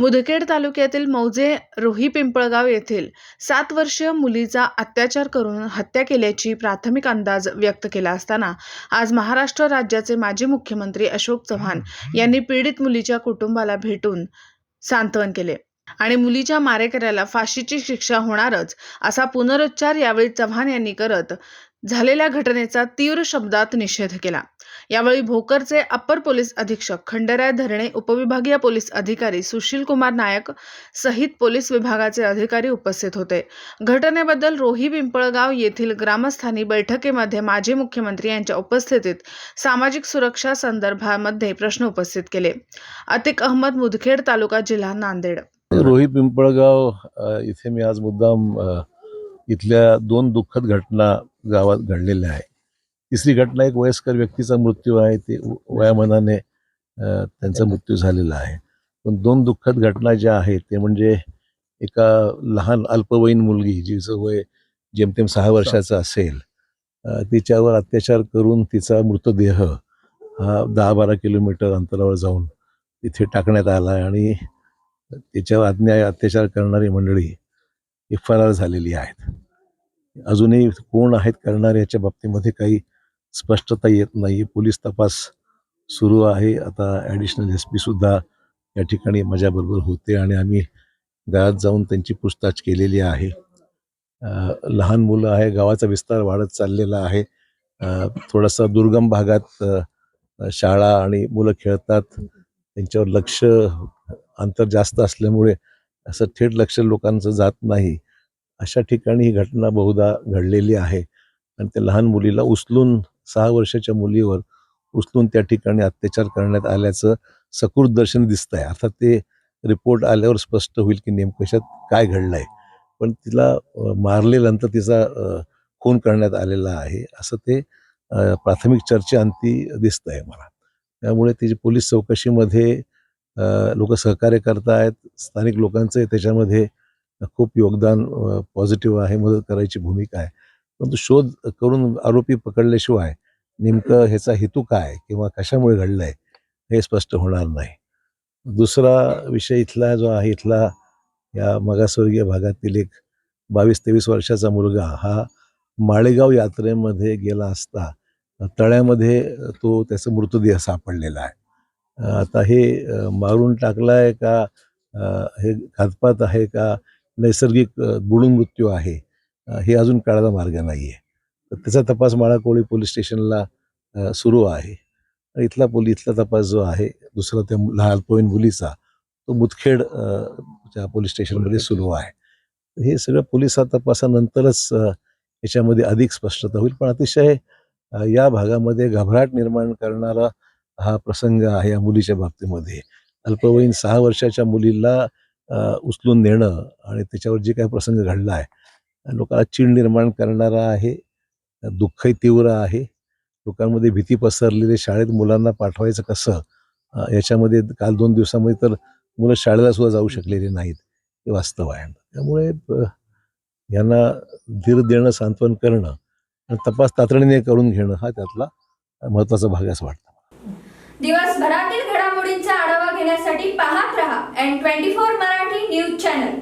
मुदखेड तालुक्यातील मौजे रोही पिंपळगाव येथील 7 वर्षीय मुलीचा अत्याचार करून हत्या केल्याची प्राथमिक अंदाज व्यक्त केला असताना आज महाराष्ट्र राज्याचे माजी मुख्यमंत्री अशोक चव्हाण यांनी पीडित मुलीच्या कुटुंबाला भेटून सांत्वन केले आणि मुलीच्या मारेकऱ्याला फाशीची शिक्षा होणारच असा पुनरुच्चार यावेळी चव्हाण यांनी करत झालेल्या घटनेचा तीव्र शब्दात निषेध केला। यावेळी भोकरचे अप्पर पोलीस अधीक्षक खंडेराय धरणे, उपविभागीय पोलीस अधिकारी सुशील कुमार नायक सहित पोलीस विभागाचे अधिकारी उपस्थित होते। घटनेबद्दल रोही पिंपळगाव येथील ग्रामस्थांनी बैठकीमध्ये माजी मुख्यमंत्री यांच्या उपस्थितीत सामाजिक सुरक्षा संदर्भामध्ये प्रश्न उपस्थित केले। अतिक अहमद, मुदखेड तालुका, जिल्हा नांदेड। रोही पिंपळगाव इथे मी आज मुद्दाम इथल्या 2 दुःखद घटना गावात घडलेल्या आहे। तिसरी घटना एक वयस्कर व्यक्तीचा मृत्यू आहे, ते वयामानाने त्यांचा मृत्यू झालेला आहे। पण 2 दुःखद घटना ज्या आहेत ते म्हणजे एका लहान अल्पवयीन मुलगी जिचं वय जेमतेम 6 वर्षाचं असेल, तिच्यावर अत्याचार करून तिचा मृतदेह हा 10-12 किलोमीटर अंतरावर जाऊन तिथे टाकण्यात आला आणि त्याच्यावर अन्याय अत्याचार करणारी मंडळी ही फरार झालेली आहेत। अजूनही कोण आहेत करणारे याच्या बाबतीमध्ये काही स्पष्टता येत नाही। पोलीस तपास सुरू आहे। आता ॲडिशनल SP सुद्धा या ठिकाणी माझ्याबरोबर होते आणि आम्ही गावात जाऊन त्यांची पूछताछ केलेली आहे। लहान मुलं आहे, गावाचा विस्तार वाढत चाललेला आहे। थोडासा दुर्गम भागात शाळा आणि मुलं खेळतात, त्यांच्यावर लक्ष अंतर जास्त असल्यामुळे असं थेट लक्ष लोकांचं जात नाही। अशा ठिकाणी ही घटना बहुधा घडलेली आहे आणि त्या लहान मुलीला उचलून 6 वर्षाच्या मुलीवर उचलून त्या ठिकाणी अत्याचार करण्यात आल्याचं सकृत दर्शन दिसत आहे। अर्थात ते रिपोर्ट आल्यावर स्पष्ट होईल की नेमकं कशात काय घडलं आहे, पण तिला मारल्यानंतर तिचा खून करण्यात आलेला आहे असं ते प्राथमिक चर्चेअंती दिसत आहे मला। त्यामुळे तिची पोलीस चौकशीमध्ये लोक सहकार्य करतायत। स्थानिक लोकांचं त्याच्यामध्ये खूप योगदान पॉझिटिव्ह आहे, मदत करायची भूमिका आहे। परंतु शोध करून आरोपी पकडल्याशिवाय नेमकं ह्याचा हेतू काय किंवा कशामुळे घडलं आहे हे स्पष्ट होणार नाही। दुसरा विषय इथला जो आहे, इथला या मागासवर्गीय भागातील एक 22-23 वर्षाचा मुलगा हा माळेगाव यात्रेमध्ये गेला असता तळ्यामध्ये तो त्याचा मृतदेह सापडलेला आहे। आता हे मारून टाकलाय का, हे घातपात आहे का, नैसर्गिक बुडून मृत्यू आहे, हे अजून कळायला मार्ग नाही आहे। तर त्याचा तपास माळाकोळी पोलीस स्टेशनला सुरू आहे। इथला तपास जो आहे दुसरा त्या लहान अल्पवयीन मुलीचा तो मुदखेड पोलीस स्टेशनमध्ये सुरू आहे। हे सगळं पोलीस तपासानंतरच याच्यामध्ये अधिक स्पष्टता होईल। पण अतिशय या भागामध्ये घबराट निर्माण करणारा हा प्रसंग आहे या मुलीच्या बाबतीमध्ये। अल्पवयीन 6 वर्षाच्या मुलीला उचलून नेणं आणि त्याच्यावर जे काही प्रसंग घडला आहे लोकांना चीड निर्माण करणारा आहे, दुःखही तीव्र आहे। लोकांमध्ये भीती पसरलेली, शाळेत मुलांना पाठवायचं कसं याच्यामध्ये काल 2 दिवसामध्ये तर मुलं शाळेला सुद्धा जाऊ शकलेली नाहीत, हे वास्तव आहे। त्यामुळे यांना धीर देणं, सांत्वन करणं आणि तपास तातडीने करून घेणं हा त्यातला महत्त्वाचा भाग असं वाटतं। दिवसभरातील घडामोडींचा आढावा घेण्यासाठी पाहत रहा N24 मराठी न्यूज चॅनल।